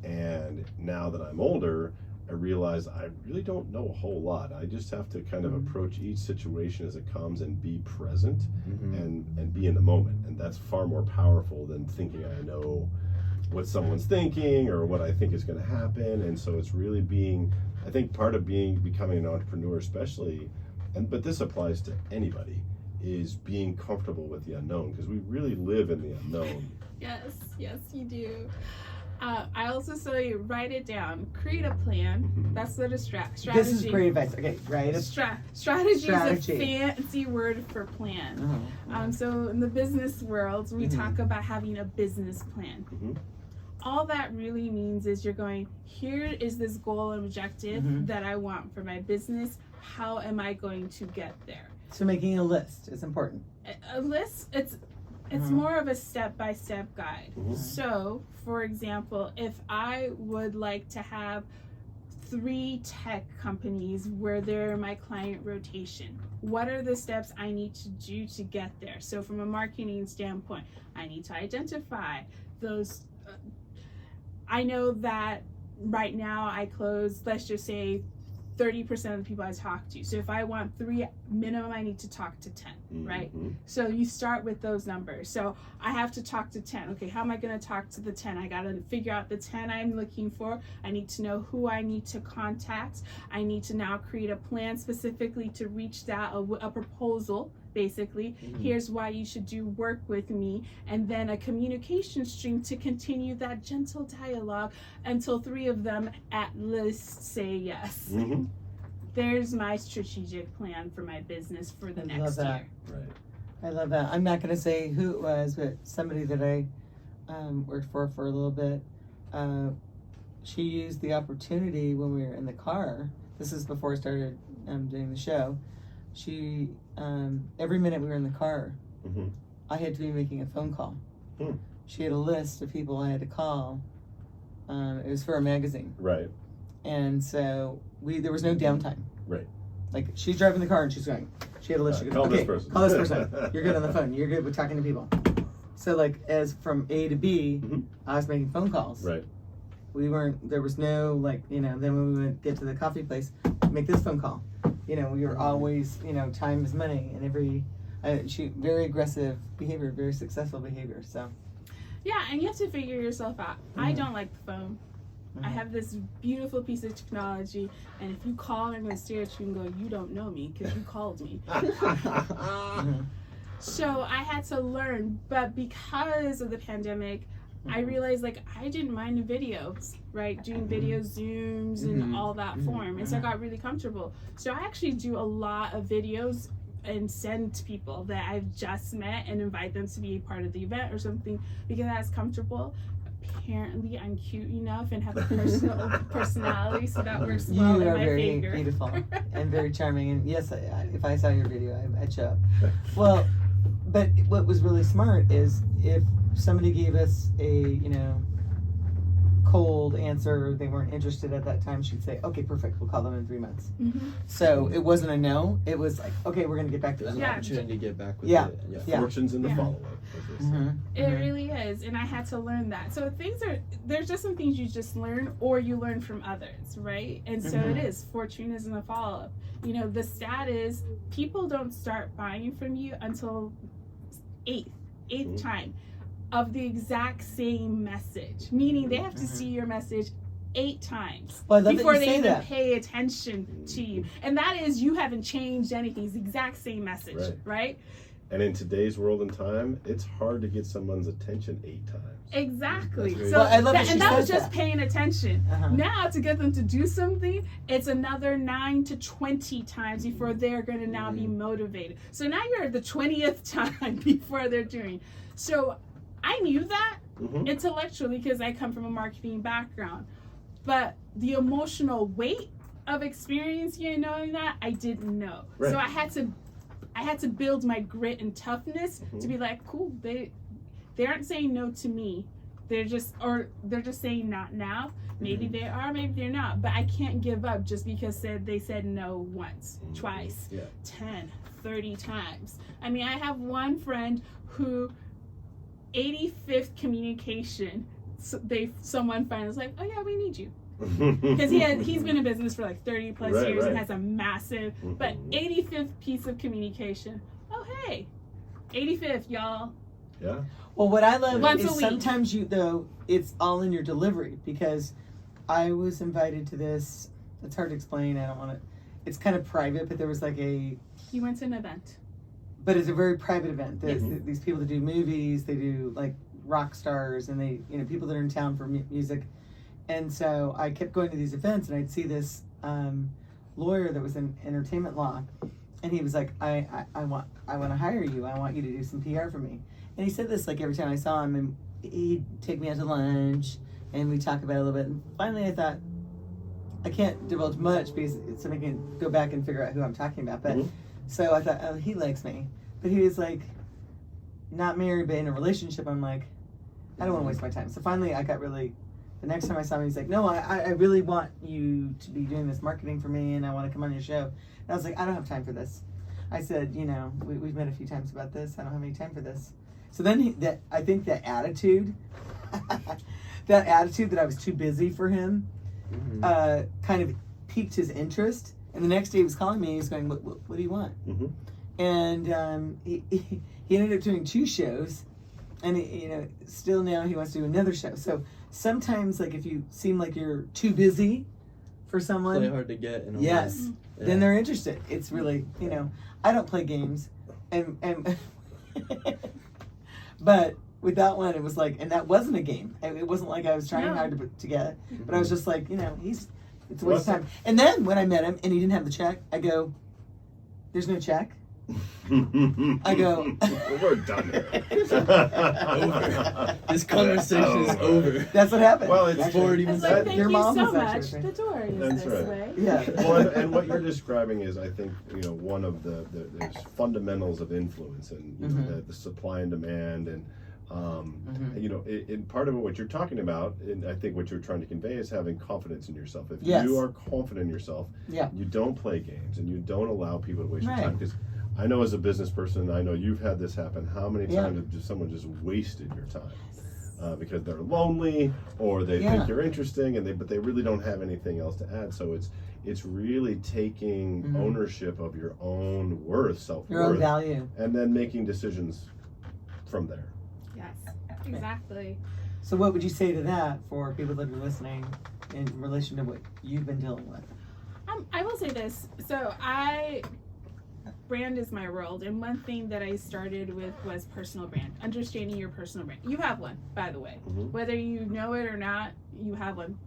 and now that I'm older, I realize I really don't know a whole lot. I just have to kind of approach each situation as it comes and be present and be in the moment, and that's far more powerful than thinking I know what someone's thinking or what I think is going to happen. And so it's really I think part of becoming an entrepreneur, especially, but this applies to anybody, is being comfortable with the unknown, because we really live in the unknown.
Yes, you do. I also say write it down. Create a plan. That's the strategy.
This is great advice. Okay, right?
Strategy is a fancy word for plan.
Uh-huh.
So in the business world, we talk about having a business plan.
Mhm.
All that really means is you're going, here is this goal and objective that I want for my business. How am I going to get there?
So making a list is important.
A list, it's more of a step-by-step guide. So, for example, if I would like to have 3 tech companies where they're my client rotation, what are the steps I need to do to get there? So from a marketing standpoint, I need to identify those. I know that right now I close, let's just say 30% of the people I talk to. So if I want 3 minimum, I need to talk to 10, right?
Mhm.
So you start with those numbers. So I have to talk to 10. Okay, how am I going to talk to the 10? I got to figure out the 10 I'm looking for. I need to know who I need to contact. I need to now create a plan specifically to reach that, a proposal, basically. Here's why you should do work with me. And then a communication stream to continue that gentle dialogue until 3 of them at least say yes.
Mhm.
There's my strategic plan for my business for the
I
next
love that.
year.
Right.
I love that. I'm not going to say who it was, but somebody that I worked for a little bit, she used the opportunity when we were in the car. This is before I started doing the show. She, every minute we were in the car,
Mhm.
I had to be making a phone call. She had a list of people I had to call. It was for a magazine.
Right.
And so there was no downtime.
Right.
Like, she's driving the car and she's going, she had a list. She goes,
Call this
okay,
person.
call this person. You're good on the phone. You're good with talking to people. So like as from A to B,
Mhm.
I was making phone calls.
Right.
There was no like, you know, then when we would get to the coffee place, make this phone call. You know, we were always, you know, time is money, and she very aggressive behavior, very successful behavior. So
Yeah, and you have to figure yourself out. I
Mhm.
don't like the phone. I
Mhm.
have this beautiful piece of technology, and if you call, I'm going to stare at you and go, you don't know me because you called me.
mhm.
So I had to learn, but because of the pandemic, I realized like I didn't mind the videos, right? Doing video Zooms and
Mhm.
all that form. And so I got really comfortable. So I actually do a lot of videos and send to people that I've just met and invite them to be a part of the event or something because that's comfortable. Apparently I'm cute enough and have a personality, so that works
You
well in
are
my
very
favor.
beautiful and very charming. And yes, if I saw your video, I'd show up. Well, but what was really smart is if somebody gave us a, you know, cold answer, they weren't interested at that time, she'd say, okay, perfect, we'll call them in 3 months.
Mhm.
So it wasn't a no, it was like, okay, we're going to get back to
There's
that.
an
Yeah.
opportunity to get back with
Yeah.
it. Yeah.
Yeah.
Fortunes in the
Yeah.
follow-up, as they say.
Mhm.
It
Mhm.
really is, and I had to learn that. So there's just some things you just learn or you learn from others, right? And so
Mhm.
it is, fortune is in the follow-up. You know, the stat is people don't start buying from you until eighth
Mhm.
time of the exact same message, meaning they have to
Mhm.
see your message 8 times
Well, I love
before
that you
they
say
even
that.
pay attention to you. And that is, you haven't changed anything. It's the exact same message,
Right.
right?
And in today's world and time, it's hard to get someone's attention 8 times.
Exactly.
That's very
So
Well, I love that
and
she
that was
says
just
that.
paying attention.
Uh-huh.
Now to get them to do something, it's another 9 to 20 times before they're going to now be motivated. So now you're at the 20th time before they're doing. So I knew that
Mhm.
intellectually because I come from a marketing background, but the emotional weight of experiencing and knowing that I didn't know.
Right.
So I had to build my grit and toughness
Mhm.
to be like, cool, they aren't saying no to me. They're just saying not now. Maybe they are, maybe they're not. But I can't give up just because they said no once,
Mhm.
twice,
Yeah.
10, 30 times. I mean, I have one friend who 85th communication, someone finally was like, oh yeah, we need you. Because he's been in business for like 30 plus
Right,
years and
right.
has a massive, but
Mhm.
85th piece of communication. Oh hey, 85th, y'all.
Yeah.
Well, what I love
Once
is
a week.
sometimes it's all in your delivery because I was invited to this. It's hard to explain. I don't want to. It's kind of private, but there was like
He went to an event.
but it's a very private event. There's
Yes.
these people that do movies, they do like rock stars, and they, you know, people that are in town for music. And so I kept going to these events, and I'd see this lawyer that was in entertainment law, and he was like, I want to hire you. I want you to do some PR for me. And he said this like every time I saw him, and he'd take me out to lunch, and we'd talk about it a little bit. And finally, I thought, I can't divulge much because somebody can go back and figure out who I'm talking about. But
Mhm.
so I thought, oh, he likes me. But he was like, not married, but in a relationship. I'm like, I don't want to waste my time. So finally, I got really. The next time I saw him, he's like, no, I really want you to be doing this marketing for me, and I want to come on your show. And I was like, I don't have time for this. I said, you know, we've met a few times about this. I don't have any time for this. So then I think that attitude, that attitude that I was too busy for him,
Mhm.
kind of piqued his interest. And the next day he was calling me. He was going, what do you want?
Mhm.
And he ended up doing 2 shows, and you know, still now he wants to do another show. So sometimes, like if you seem like you're too busy for
Play
someone,
hard to get in a
yes,
way. Yeah.
then they're interested. It's really, you know, I don't play games, and but with that one, it was like, and that wasn't a game. It wasn't like I was trying
No.
hard to put together, but I was just like, you know, it's a
Well,
waste of time. And then when I met him and he didn't have the check, I go, there's no check. I go,
We're done here.
Over. This conversation is over.
That's what happened.
Well, it's
actually.
40
It's
minutes.
like,
That-
thank
your
you
mom
so
was
much.
actually
The door is
That's
this
right.
way.
Yeah.
Well, and what you're describing is, I think, you know, one of the there's fundamentals of influence, and you know,
Mhm.
the supply and demand, and
Mhm.
you know, in part of what you're talking about, and I think what you're trying to convey is having confidence in yourself. If
Yes.
you are confident in yourself,
Yeah.
you don't play games, and you don't allow people to waste
Right.
your time. Because I know as a business person, I know you've had this happen. How many
Yeah.
times have someone just wasted your time because they're lonely or they
Yeah.
think you're interesting but they really don't have anything else to add. So it's really taking
Mhm.
ownership of your own worth, self-worth,
Your own value.
and then making decisions from there.
Yes, exactly.
So what would you say to that for people that are listening in relation to what you've been dealing with?
I will say this. So brand is my world, and one thing that I started with was personal brand. Understanding your personal brand. You have one, by the way.
Mhm.
Whether you know it or not, you have one.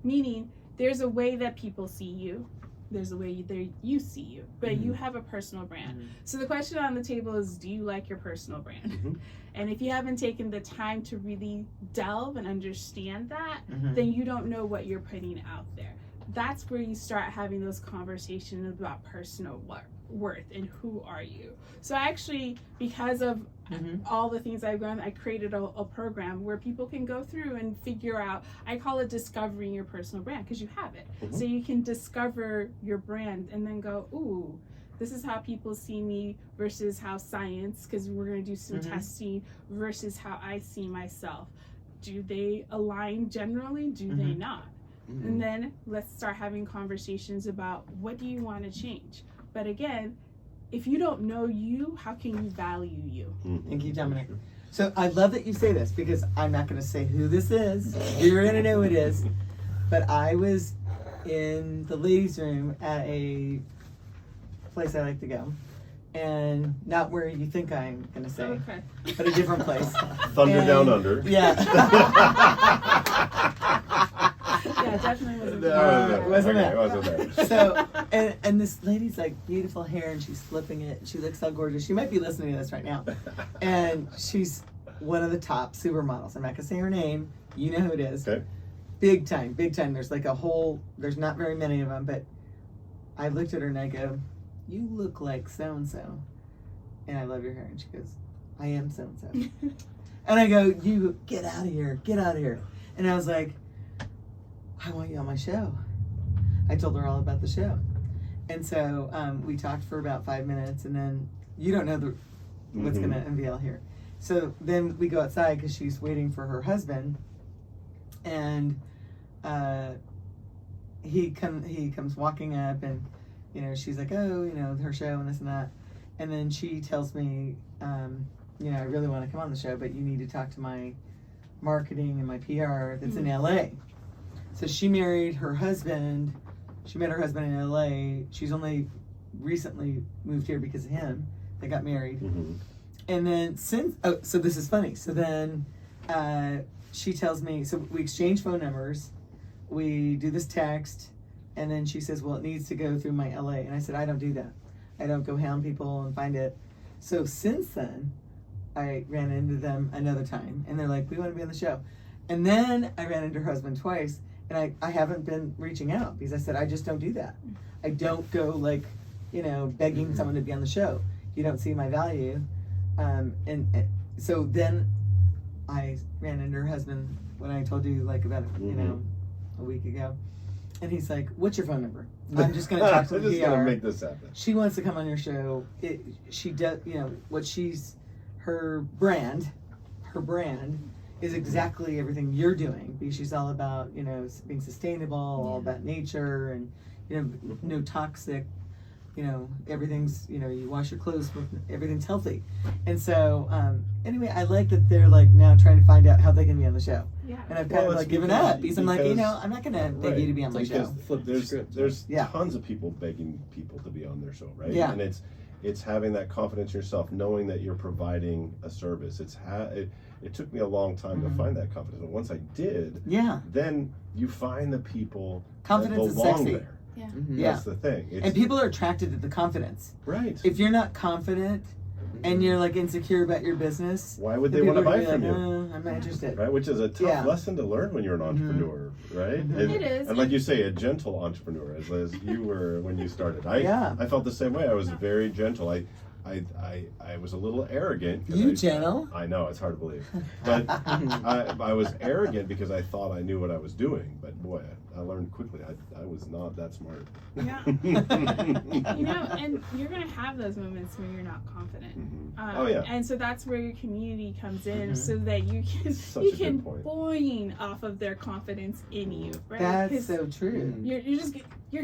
Meaning, there's a way that people see you. There's a way you see you, but you have a personal brand.
Mhm.
So the question on the table is, do you like your personal brand?
Mhm.
And if you haven't taken the time to really delve and understand that,
Mhm.
then you don't know what you're putting out there. That's where you start having those conversations about personal worth and who are you. So actually, because of
Mhm.
all the things I've done, I created a program where people can go through and figure out, I call it discovering your personal brand, because you have it.
Mhm.
So you can discover your brand and then go, ooh, this is how people see me versus how science, because we're going to do some
Mhm.
testing, versus how I see myself. Do they align generally? Do they
Mhm.
not?
Mhm.
And then let's start having conversations about what do you want to change. But again, if you don't know you, how can you value you?
Mhm.
Thank you, Dominic. So I love that you say this because I'm not going to say who this is. You're going to know who it is. But I was in the ladies' room at a place I like to go. And not where you think I'm going to say,
Okay.
but a different place.
Thunder
And-
Down Under.
Yeah.
Yeah, definitely wasn't.
No,
wasn't
okay,
it?
wasn't there.
So, and this lady's like beautiful hair and she's flipping it. She looks so gorgeous. She might be listening to this right now. And she's one of the top supermodels. I'm not gonna say her name. You know who it is.
Okay.
Big time, big time. There's like there's not very many of them, but I looked at her and I go, you look like so-and-so. And I love your hair. And she goes, I am so-and-so. And I go, you get out of here, get out of here. And I was like, I want you on my show. I told her all about the show. And so we talked for about 5 minutes, and then you don't know what's
Mhm.
going to unveil here. So then we go outside because she's waiting for her husband, and he comes walking up, and she's like, oh, her show and this and that, and then she tells me, I really want to come on the show, but you need to talk to my marketing and my PR that's in LA. So she married her husband. She met her husband in LA. She's only recently moved here because of him. They got married.
Mhm.
And then so this is funny. So then she tells me, so we exchange phone numbers. We do this text. And then she says, well, it needs to go through my LA. And I said, I don't do that. I don't go hound people and find it. So since then, I ran into them another time. And they're like, we want to be on the show. And then I ran into her husband twice. And I haven't been reaching out because I said, I just don't do that. I don't go begging someone to be on the show. You don't see my value. And so then I ran into her husband when I told you about, a week ago. And he's like, what's your phone number? I'm just going to talk to
I'm
the
just
PR.
gonna make this happen.
She wants to come on your show. She does, her brand is exactly everything you're doing because she's all about, being sustainable, all about nature and, no toxic, everything's, you wash your clothes, everything's healthy. And so, anyway, I like that they're now trying to find out how they can be on the show.
Yeah.
And I've kind of
it's
given
because-
up because I'm like,
because-
I'm not going to beg you to be on my
because
show.
Flip the script.
There's
Yeah.
tons of people begging people to be on their show, right?
Yeah.
And it's having that confidence in yourself, knowing that you're providing a service. It took me a long time to find that confidence, but once I did,
Yeah.
then you find the people
Confidence
that
is
belong
sexy.
there.
Yeah.
Yeah.
That's the thing.
And people are attracted to the confidence.
Right.
If you're not confident and you're insecure about your business,
Why would
then
they want to
people are
buy
gonna
from
be
you?
I'm not interested.
Right, which is a tough
Yeah.
lesson to learn when you're an entrepreneur, right?
Mhm.
And,
It is.
and like you say, a gentle entrepreneur, as you were when you started.
Yeah.
I felt the same way. I was very gentle. I was a little arrogant. 'Cause
You gentle.
I know, it's hard to believe. But I was arrogant because I thought I knew what I was doing. But boy, I learned quickly I was not that smart.
Yeah. You know, and you're going to have those moments when you're not confident.
Oh, yeah.
And so that's where your community comes in,
Mhm.
so that you can
Such
you
a good
can
point.
buoy off of their confidence in you, right?
That's
'Cause
so true.
you're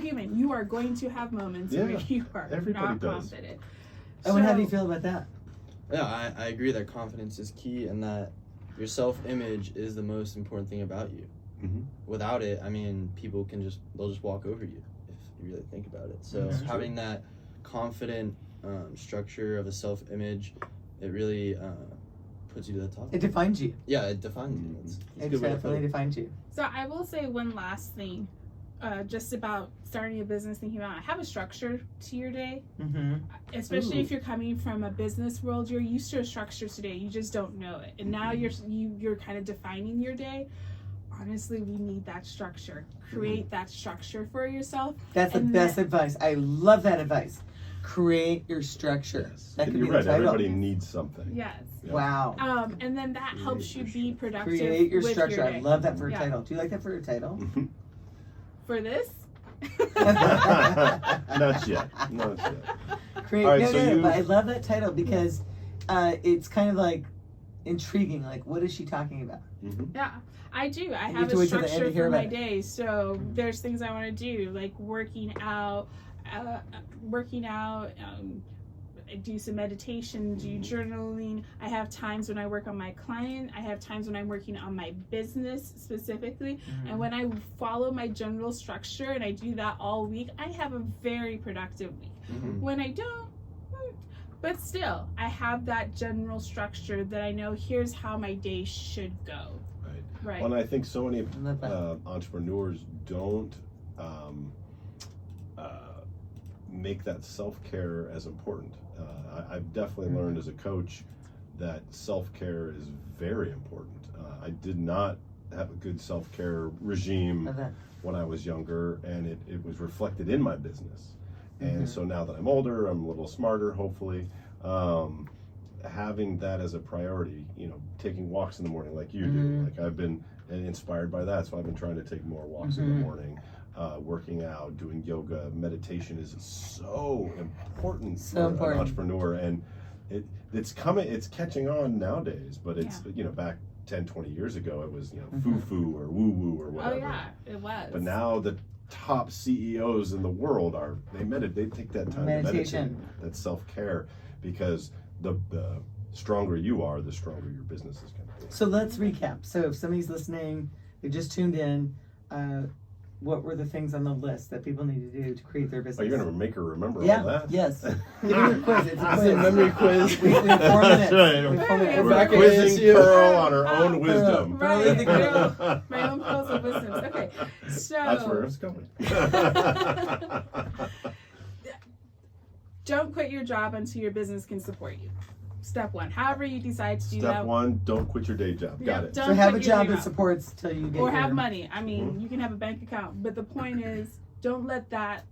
human. You are going to have moments
Yeah,
where you are
everybody
not
does.
confident.
Oh, and how do
So-
you feel about that?
Yeah, I agree that confidence is key and that your self-image is the most important thing about you.
Mhm.
Without it, I mean, they'll just walk over you if you really think about it. So
That's
true.
having that confident structure of a self-image, it really puts you to the top.
It defines you.
Yeah, it defines you. That's a
It
good way to put
definitely
it.
defines you.
So I will say one last thing, just about starting a business, thinking about have a structure to your day,
Mm-hmm.
especially
Ooh.
if you're coming from a business world. You're used to a structure today, you just don't know it, and now you're kind of defining your day. Honestly, we need that structure. Create that structure for yourself.
That's the
And
best
then-
advice. I love that advice. Create your structure.
Yes.
That could
You're
be the
right.
title.
Everybody needs something.
Yes.
Yeah.
Wow.
And then that helps you be productive.
Create your
with
structure.
Your
I
day.
love that for a
Yeah.
title. Do you like that for a title?
Mhm.
For this.
Not yet. Not yet.
Create.
All right,
no,
so
no,
you-
but I love that title because it's kind of like intriguing. Like, what is she talking about?
Mhm.
Yeah, I do. I
You
have
have to
a
wait till the end
structure
to hear
for my
about it.
day. So there's things I want to do, like working out. I do some meditation, do journaling. I have times when I work on my client. I have times when I'm working on my business specifically. And when I follow my general structure and I do that all week, I have a very productive week.
Mhm.
When I don't, but still, I have that general structure that I know here's how my day should go.
Right.
Right.
Well, and I think so many
I love that.
entrepreneurs don't make that self-care as important. I've definitely
Mm-hmm.
learned as a coach that self-care is very important. I did not have a good self-care regime
Love that.
when I was younger, and it was reflected in my business. And
Mhm.
so now that I'm older, I'm a little smarter, hopefully. Having that as a priority, taking walks in the morning like you do.
Mhm.
Like I've been inspired by that, so I've been trying to take more walks in the
Mhm.
morning. Working out, doing yoga, meditation is so important
So
for
important.
an entrepreneur, and it's catching on nowadays. But it's back 10, 20 years ago, it was
Mhm.
foo-foo or woo-woo or whatever.
Oh yeah, it was.
But now the top CEOs in the world they take that time
Meditation.
to meditate. That's self-care, because the stronger you are, the stronger your business is going to be.
So let's recap. So if somebody's listening, they just tuned in, what were the things on the list that people need to do to create their business?
Oh, you're going to make her remember all
Yeah,
that?
yes. Give me a quiz. It's a
It's
quiz.
a memory quiz.
We have 4 minutes.
That's right.
We have 4 minutes.
We're
back at
quizzing
ASU.
Pearl on her own
Oh,
wisdom.
right. My own pearls of wisdom. Okay, so
That's where it's going.
don't quit your job until your business can support you. Step 1. However you decide to do
Step
that.
1, don't quit your day job.
Yeah,
Got it.
don't
So have a
quit your
job
day
that supports till you get
or
your...
have money. I mean,
Mm-hmm.
you can have a bank account, but the point is, don't let that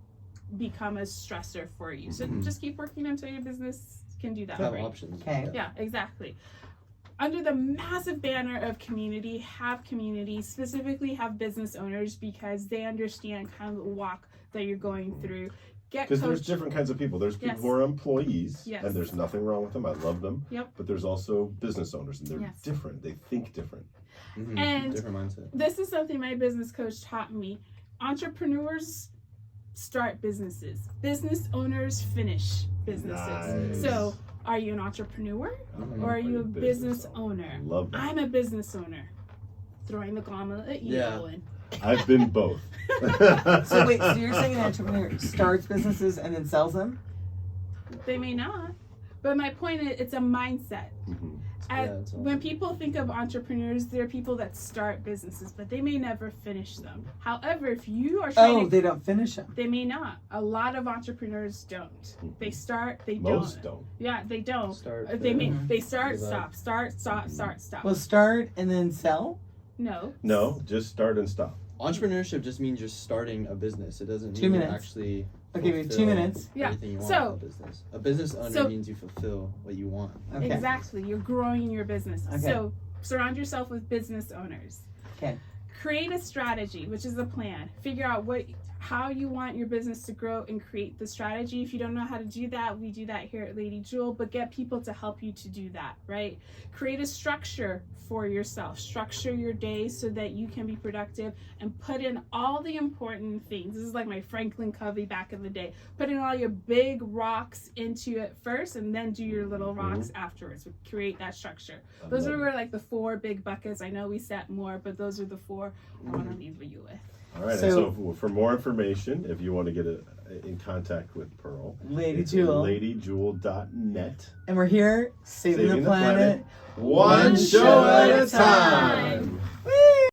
become a stressor for you. So
Mhm.
just keep working until your business can do that
Have
for you.
options.
Okay.
Yeah, exactly. Under the massive banner of community, specifically have business owners, because they understand kind of the walk that you're going through. Get
Because there's
coached.
different kinds of people. There's people
Yes.
who are employees,
Yes.
and there's nothing wrong with them. I love them.
Yep.
But there's also business owners, and they're
Yes.
different. They think different.
Mhm.
And-
different mindset.
This is something my business coach taught me. Entrepreneurs start businesses. Business owners finish businesses.
Nice.
So, are you an entrepreneur
Mhm.
or are you a business
I
owner?
love that.
I'm a business owner. Throwing the gauntlet at you,
Yeah.
Owen.
I've been both.
So wait, so you're saying an entrepreneur starts businesses and then sells them?
They may not. But my point is, it's a mindset.
Mhm.
It's all-
When people think of entrepreneurs, they're people that start businesses, but they may never finish them. However, if you are trying
Oh,
to,
they don't finish them.
they may not. A lot of entrepreneurs don't. They start, they
Most
don't.
don't.
Yeah, they don't.
Start,
They may,
Mhm.
they start,
Give up.
stop, start, stop, start, stop.
Well, start and then sell?
No.
No, just start and stop.
Entrepreneurship just means you're starting a business. It doesn't
2
mean you
minutes.
actually.
I'll give you 2
fulfill
minutes.
Yeah,
Everything you want
so-
in a business. A business owner means you fulfill what you want.
Okay.
Exactly. You're growing your business.
Okay.
So surround yourself with business owners.
Okay.
Create a strategy, which is the plan. Figure out how you want your business to grow and create the strategy. If you don't know how to do that, we do that here at Lady Jewel, but get people to help you to do that, right? Create a structure for yourself. Structure your day so that you can be productive and put in all the important things. This is like my Franklin Covey back in the day. Put in all your big rocks into it first and then do your little rocks afterwards. Create that structure. Those are like the 4 big buckets. I know we set more, but those are the 4 I want to leave you with.
All right,
So-
and so for more information, if you want to get in contact with Pearl,
Lady
it's
Jewel.
ladyjewel.net.
And we're here saving the planet.
One show at a time.